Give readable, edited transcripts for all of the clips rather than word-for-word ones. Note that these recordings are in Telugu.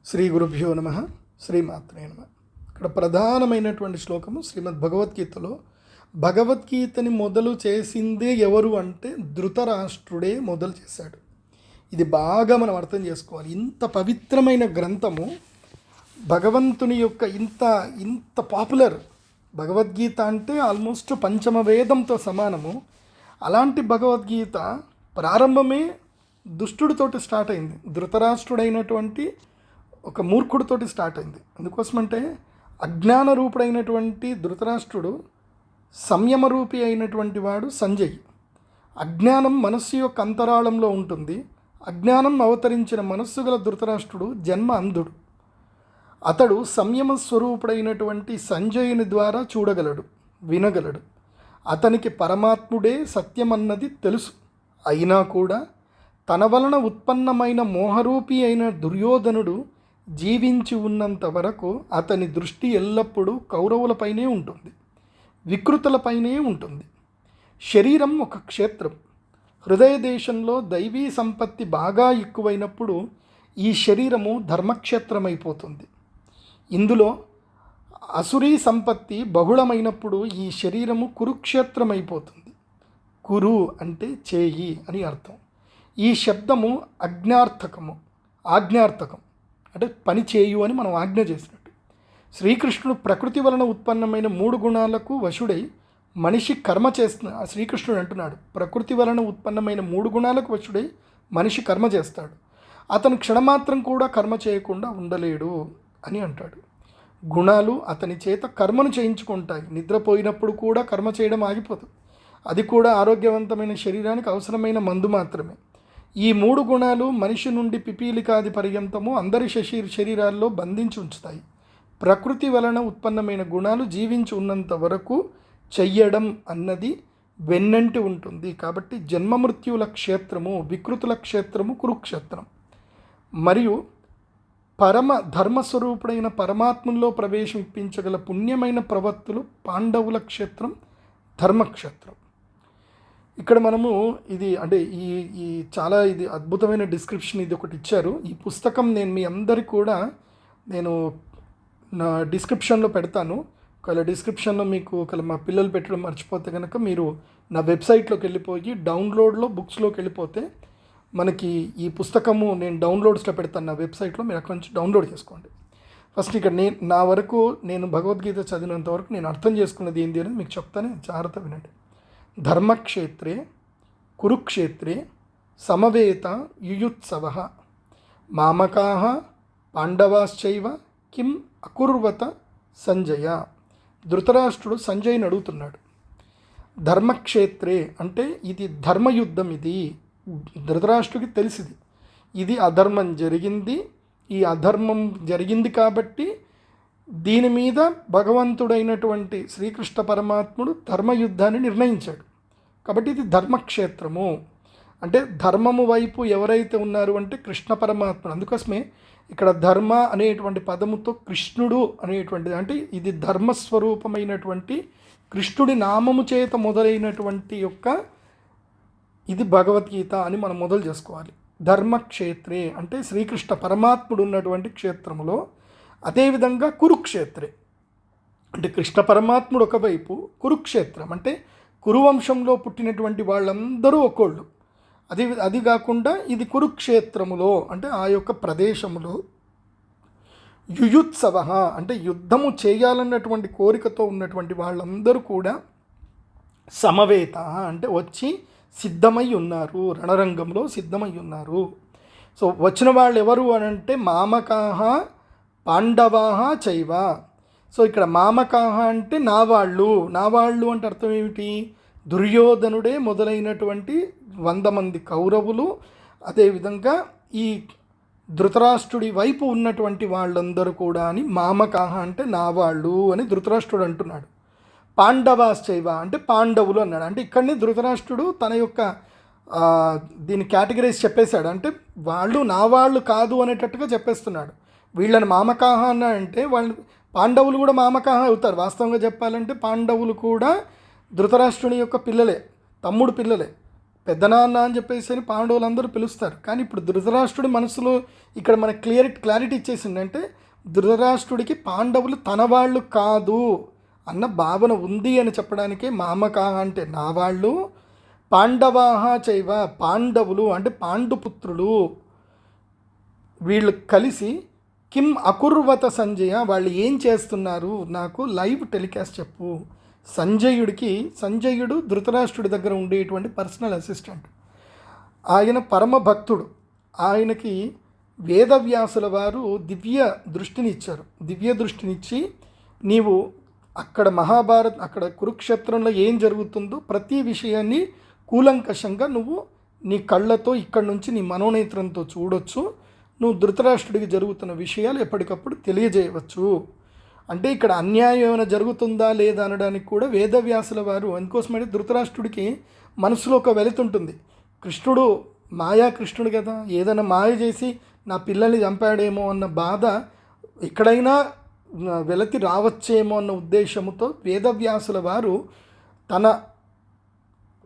శ్రీ గురుభ్యో నమ. శ్రీమాత్రే నమ. ఇక్కడ ప్రధానమైనటువంటి శ్లోకము శ్రీమద్ భగవద్గీతలో, భగవద్గీతని మొదలు చేసిందే ఎవరు అంటే ధృతరాష్ట్రుడే మొదలు చేశాడు. ఇది బాగా మనం అర్థం చేసుకోవాలి. ఇంత పవిత్రమైన గ్రంథము, భగవంతుని యొక్క ఇంత పాపులర్ భగవద్గీత అంటే ఆల్మోస్ట్ పంచమ వేదంతో సమానము. అలాంటి భగవద్గీత ప్రారంభమే దుష్టుడితోటి స్టార్ట్ అయింది. ధృతరాష్ట్రుడైనటువంటి ఒక మూర్ఖుడితోటి స్టార్ట్ అయింది. అందుకోసమంటే అజ్ఞాన రూపుడైనటువంటి ధృతరాష్ట్రుడు, సంయమరూపి అయినటువంటి వాడు సంజయ్. అజ్ఞానం మనస్సు యొక్క అంతరాళంలో ఉంటుంది. అజ్ఞానం అవతరించిన మనస్సు గల ధృతరాష్ట్రుడు జన్మ అంధుడు. అతడు సంయమ స్వరూపుడైనటువంటి సంజయుని ద్వారా చూడగలడు, వినగలడు. అతనికి పరమాత్ముడే సత్యమన్నది తెలుసు. అయినా కూడా తన వలన ఉత్పన్నమైన మోహరూపి అయిన దుర్యోధనుడు జీవించి ఉన్నంత వరకు అతని దృష్టి ఎల్లప్పుడూ కౌరవులపైనే ఉంటుంది, వికృతులపైనే ఉంటుంది. శరీరం ఒక క్షేత్రం. హృదయ దేశంలో దైవీ సంపత్తి బాగా ఎక్కువైనప్పుడు ఈ శరీరము ధర్మక్షేత్రమైపోతుంది. ఇందులో అసురీ సంపత్తి బహుళమైనప్పుడు ఈ శరీరము కురుక్షేత్రమైపోతుంది. కురు అంటే చేయి అని అర్థం. ఈ శబ్దము ఆజ్ఞార్థకం అంటే పని చేయు అని మనం ఆజ్ఞ చేసినట్టు. శ్రీకృష్ణుడు ప్రకృతి వలన ఉత్పన్నమైన 3 గుణాలకు వశుడై మనిషి కర్మ చేస్తున్న శ్రీకృష్ణుడు అంటున్నాడు, ప్రకృతి వలన ఉత్పన్నమైన 3 గుణాలకు వశుడై మనిషి కర్మ చేస్తాడు. అతను క్షణమాత్రం కూడా కర్మ చేయకుండా ఉండలేడు అని అంటాడు. గుణాలు అతని చేత కర్మను చేయించుకుంటాయి. నిద్రపోయినప్పుడు కూడా కర్మ చేయడం ఆగిపోదు. అది కూడా ఆరోగ్యవంతమైన శరీరానికి అవసరమైన మందు మాత్రమే. ఈ 3 గుణాలు మనిషి నుండి పిపీలికాది పర్యంతము అందరి శరీరాల్లో బంధించి ఉంచుతాయి. ప్రకృతి వలన ఉత్పన్నమైన గుణాలు జీవించి ఉన్నంత వరకు చెయ్యడం అన్నది వెన్నంటి ఉంటుంది. కాబట్టి జన్మమృత్యువుల క్షేత్రము, వికృతుల క్షేత్రము కురుక్షేత్రం. మరియు పరమ ధర్మస్వరూపుడైన పరమాత్మలో ప్రవేశింపించగల పుణ్యమైన ప్రవత్తులు పాండవుల క్షేత్రం, ధర్మక్షేత్రం. ఇక్కడ మనము ఇది అంటే ఈ చాలా ఇది అద్భుతమైన డిస్క్రిప్షన్ ఇది ఒకటి ఇచ్చారు. ఈ పుస్తకం నేను మీ అందరికీ కూడా నేను నా డిస్క్రిప్షన్లో పెడతాను. ఒకవేళ డిస్క్రిప్షన్లో మీకు ఒకవేళ మా పిల్లలు పెట్టడం మర్చిపోతే కనుక మీరు నా వెబ్సైట్లోకి వెళ్ళిపోయి డౌన్లోడ్లో బుక్స్లోకి వెళ్ళిపోతే మనకి ఈ పుస్తకము నేను డౌన్లోడ్స్లో పెడతాను నా వెబ్సైట్లో. మీరు అక్కడి నుంచి డౌన్లోడ్ చేసుకోండి. ఫస్ట్ ఇక్కడ నా వరకు నేను భగవద్గీత చదివినంత వరకు నేను అర్థం చేసుకున్నది ఏంటి అనేది మీకు చెప్తాను, జాగ్రత్త వినండి. ధర్మక్షేత్రే కురుక్షేత్రే సమవేత యుయుత్సవ మామకాః పాండవాశ్చైవ కిం అకుర్వత సంజయ. ధృతరాష్ట్రుడు సంజయ్ని అడుగుతున్నాడు. ధర్మక్షేత్రే అంటే ఇది ధర్మయుద్ధం. ఇది ధృతరాష్ట్రుడికి తెలిసింది, ఇది అధర్మం జరిగింది. ఈ అధర్మం జరిగింది కాబట్టి దీని మీద భగవంతుడైనటువంటి శ్రీకృష్ణ పరమాత్ముడు ధర్మయుద్ధాన్ని నిర్ణయించాడు. కాబట్టి ఇది ధర్మక్షేత్రము. అంటే ధర్మము వైపు ఎవరైతే ఉన్నారు అంటే కృష్ణ పరమాత్ముడు. అందుకోసమే ఇక్కడ ధర్మ అనేటువంటి పదముతో కృష్ణుడు అనేటువంటిది, అంటే ఇది ధర్మస్వరూపమైనటువంటి కృష్ణుడి నామము చేత మొదలైనటువంటి యొక్క ఇది భగవద్గీత అని మనం మొదలు చేసుకోవాలి. ధర్మక్షేత్రే అంటే శ్రీకృష్ణ పరమాత్ముడు ఉన్నటువంటి క్షేత్రములో. అదేవిధంగా కురుక్షేత్రే అంటే కృష్ణ పరమాత్ముడు ఒకవైపు, కురుక్షేత్రం అంటే కురువంశంలో పుట్టినటువంటి వాళ్ళందరూ ఒకళ్ళు. అది కాకుండా ఇది కురుక్షేత్రములో అంటే ఆ యొక్క ప్రదేశములో యుయుత్సవ అంటే యుద్ధము చేయాలన్నటువంటి కోరికతో ఉన్నటువంటి వాళ్ళందరూ కూడా సమవేత అంటే వచ్చి సిద్ధమై ఉన్నారు, రణరంగంలో సిద్ధమై ఉన్నారు. సో వచ్చిన వాళ్ళు ఎవరు అని అంటే మామకాః పాండవాః చైవ. సో ఇక్కడ మామకాః అంటే నా వాళ్ళు అంటే అర్థం ఏమిటి? దుర్యోధనుడే మొదలైనటువంటి 100 మంది కౌరవులు, అదేవిధంగా ఈ ధృతరాష్ట్రుడి వైపు ఉన్నటువంటి వాళ్ళందరూ కూడా అని మామకాః అంటే నా వాళ్ళు అని ధృతరాష్ట్రుడు అంటున్నాడు. పాండవాశ్చైవ అంటే పాండవులు అన్నాడు. అంటే ఇక్కడనే ధృతరాష్ట్రుడు తన యొక్క దీని కేటగిరీస్ చెప్పేశాడు. అంటే వాళ్ళు నా వాళ్ళు కాదు అనేటట్టుగా చెప్పేస్తున్నాడు. వీళ్ళని మామకాహ అన్న అంటే వాళ్ళు పాండవులు కూడా మామకాహ అవుతారు. వాస్తవంగా చెప్పాలంటే పాండవులు కూడా ధృతరాష్ట్రుని యొక్క పిల్లలే, తమ్ముడు పిల్లలే. పెద్దనాన్న అని చెప్పేసి అని పాండవులందరూ పిలుస్తారు. కానీ ఇప్పుడు ధృతరాష్ట్రుడి మనసులో ఇక్కడ మనకు క్లారిటీ ఇచ్చేసిందంటే ధృతరాష్ట్రుడికి పాండవులు తన వాళ్ళు కాదు అన్న భావన ఉంది అని చెప్పడానికే మామకాహ అంటే నా వాళ్ళు, పాండవాహ చైవ పాండవులు అంటే పాండుపుత్రులు వీళ్ళు కలిసి కిం అకుర్వత సంజయ వాళ్ళు ఏం చేస్తున్నారు నాకు లైవ్ టెలికాస్ట్ చెప్పు. సంజయుడు ధృతరాష్ట్రుడి దగ్గర ఉండేటువంటి పర్సనల్ అసిస్టెంట్. ఆయన పరమ భక్తుడు. ఆయనకి వేదవ్యాసుల వారు దివ్య దృష్టినిచ్చి నీవు అక్కడ అక్కడ కురుక్షేత్రంలో ఏం జరుగుతుందో ప్రతి విషయాన్ని కూలంకషంగా నువ్వు నీ కళ్ళతో ఇక్కడి నుంచి నీ మనోనేత్రంతో చూడొచ్చు. నువ్వు ధృతరాష్ట్రుడికి జరుగుతున్న విషయాలు ఎప్పటికప్పుడు తెలియజేయవచ్చు. అంటే ఇక్కడ అన్యాయం ఏమైనా జరుగుతుందా లేదా అనడానికి కూడా వేదవ్యాసుల వారు అందుకోసమంటే ధృతరాష్ట్రుడికి మనసులో ఒక వెలుతుంటుంది. కృష్ణుడు కృష్ణుడు కదా, ఏదైనా మాయ చేసి నా పిల్లల్ని చంపాడేమో అన్న బాధ ఎక్కడైనా వెలతి రావచ్చేమో అన్న ఉద్దేశంతో వేదవ్యాసుల వారు తన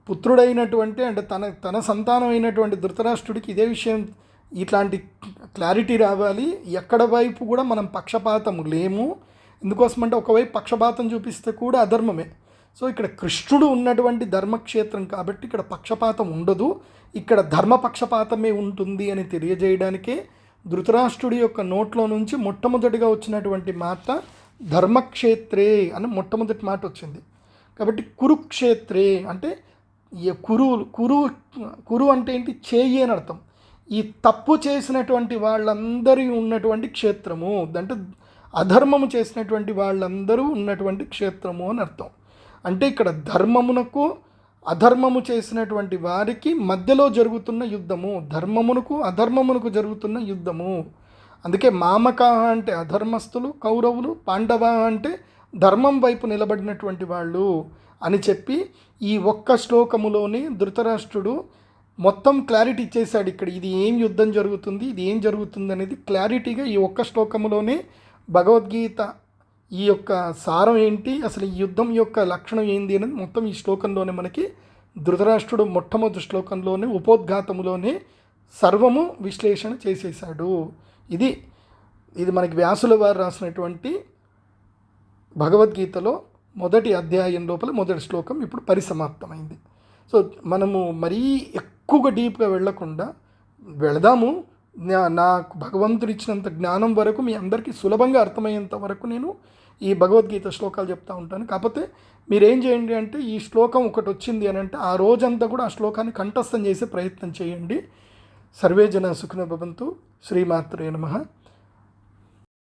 పుత్రుడైనటువంటి అంటే తన సంతానం అయినటువంటి ధృతరాష్ట్రుడికి ఇదే విషయం ఇట్లాంటి క్లారిటీ రావాలి. ఎక్కడ వైపు కూడా మనం పక్షపాతం లేము. ఎందుకోసమంటే ఒకవైపు పక్షపాతం చూపిస్తే కూడా అధర్మమే. సో ఇక్కడ కృష్ణుడు ఉన్నటువంటి ధర్మక్షేత్రం కాబట్టి ఇక్కడ పక్షపాతం ఉండదు, ఇక్కడ ధర్మపక్షపాతమే ఉంటుంది అని తెలియజేయడానికే ధృతరాష్ట్రుడి యొక్క నోట్లో నుంచి మొట్టమొదటిగా వచ్చినటువంటి మాట ధర్మక్షేత్రే అని మొట్టమొదటి మాట వచ్చింది. కాబట్టి కురుక్షేత్రే అంటే కురు అంటే ఏంటి, చేయి అని అర్థం. ఈ తప్పు చేసినటువంటి వాళ్ళందరూ ఉన్నటువంటి క్షేత్రము అంటే అధర్మము చేసినటువంటి వాళ్ళందరూ ఉన్నటువంటి క్షేత్రము అని అర్థం. అంటే ఇక్కడ ధర్మమునకు అధర్మము చేసినటువంటి వారికి మధ్యలో జరుగుతున్న యుద్ధము, ధర్మమునకు అధర్మమునకు జరుగుతున్న యుద్ధము. అందుకే మామకాహ అంటే అధర్మస్తులు, కౌరవులు, పాండవ అంటే ధర్మం వైపు నిలబడినటువంటి వాళ్ళు అని చెప్పి ఈ ఒక్క శ్లోకములోనే ధృతరాష్ట్రుడు మొత్తం క్లారిటీ ఇచ్చేశాడు. ఇక్కడ ఇది ఏం యుద్ధం జరుగుతుంది, ఇది ఏం జరుగుతుంది అనేది క్లారిటీగా ఈ ఒక్క శ్లోకములోనే భగవద్గీత ఈ యొక్క సారం ఏంటి, అసలు ఈ యుద్ధం యొక్క లక్షణం ఏంది అనేది మొత్తం ఈ శ్లోకంలోనే మనకి ధృతరాష్ట్రుడు మొట్టమొదటి శ్లోకంలోనే ఉపోద్ఘాతములోనే సర్వము విశ్లేషణ చేసేసాడు. ఇది మనకి వ్యాసుల వారు రాసినటువంటి భగవద్గీతలో మొదటి అధ్యాయం లోపల మొదటి శ్లోకం ఇప్పుడు పరిసమాప్తమైంది. సో మనము మరీ ఎక్కువగా డీప్గా వెళ్లకుండా వెళదాము. నాకు భగవంతుడు ఇచ్చినంత జ్ఞానం వరకు మీ అందరికీ సులభంగా అర్థమయ్యేంత వరకు నేను ఈ భగవద్గీత శ్లోకాలు చెప్తూ ఉంటాను. కాకపోతే మీరేం చేయండి అంటే ఈ శ్లోకం ఒకటి వచ్చింది అని అంటే ఆ రోజంతా కూడా ఆ శ్లోకాన్ని కంఠస్థం చేసే ప్రయత్నం చేయండి. సర్వే జన సుఖినో భవంతు. శ్రీమాత్రే నమః.